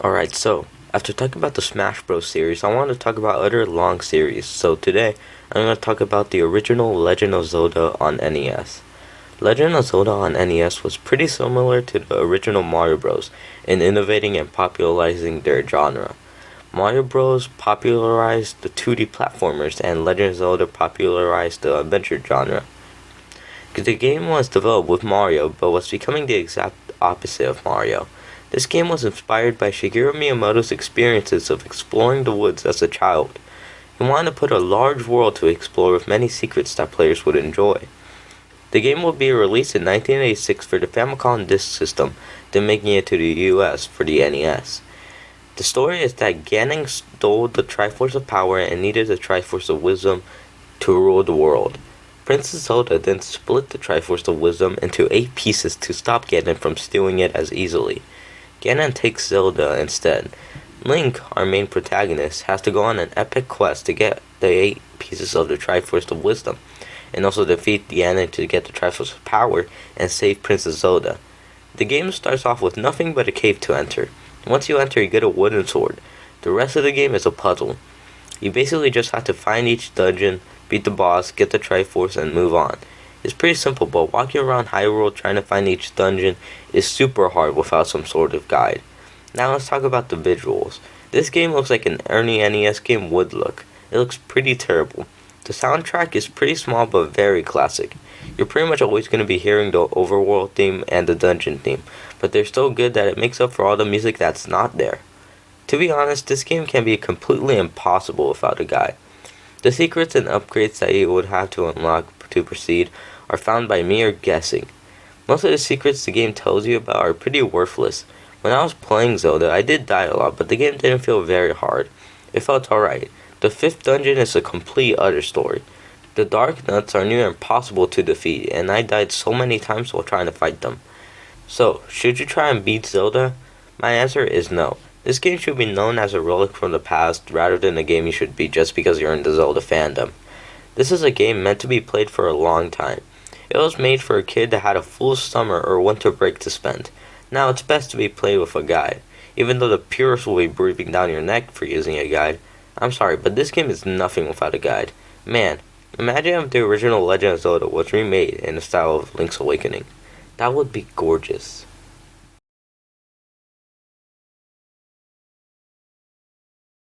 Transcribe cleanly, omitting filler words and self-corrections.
Alright, so after talking about the Smash Bros. Series, I want to talk about other long series. So today, I'm going to talk about the original Legend of Zelda on NES. Legend of Zelda on NES was pretty similar to the original Mario Bros. In innovating and popularizing their genre. Mario Bros. Popularized the 2D platformers, and Legend of Zelda popularized the adventure genre. The game was developed with Mario, but was becoming the exact opposite of Mario. This game was inspired by Shigeru Miyamoto's experiences of exploring the woods as a child. He wanted to put a large world to explore with many secrets that players would enjoy. The game will be released in 1986 for the Famicom Disk System, then making it to the US for the NES. The story is that Ganon stole the Triforce of Power and needed the Triforce of Wisdom to rule the world. Princess Zelda then split the Triforce of Wisdom into 8 pieces to stop Ganon from stealing it as easily. Ganon takes Zelda instead. Link, our main protagonist, has to go on an epic quest to get the 8 pieces of the Triforce of Wisdom, and also defeat Ganon to get the Triforce of Power and save Princess Zelda. The game starts off with nothing but a cave to enter. Once you enter, you get a wooden sword. The rest of the game is a puzzle. You basically just have to find each dungeon, beat the boss, get the Triforce, and move on. It's pretty simple, but walking around Hyrule trying to find each dungeon is super hard without some sort of guide. Now let's talk about the visuals. This game looks like an early NES game would look. It looks pretty terrible. The soundtrack is pretty small but very classic. You're pretty much always going to be hearing the overworld theme and the dungeon theme, but they're so good that it makes up for all the music that's not there. To be honest, this game can be completely impossible without a guide. The secrets and upgrades that you would have to unlock to proceed are found by mere guessing. Most of the secrets the game tells you about are pretty worthless. When I was playing Zelda, I did die a lot, but the game didn't feel very hard. It felt alright. The 5th dungeon is a complete other story. The Dark Nuts are near impossible to defeat, and I died so many times while trying to fight them. So, should you try and beat Zelda? My answer is no. This game should be known as a relic from the past rather than a game you should beat just because you're in the Zelda fandom. This is a game meant to be played for a long time. It was made for a kid that had a full summer or winter break to spend. Now it's best to be played with a guide, even though the purists will be breathing down your neck for using a guide. I'm sorry, but this game is nothing without a guide. Man, imagine if the original Legend of Zelda was remade in the style of Link's Awakening. That would be gorgeous.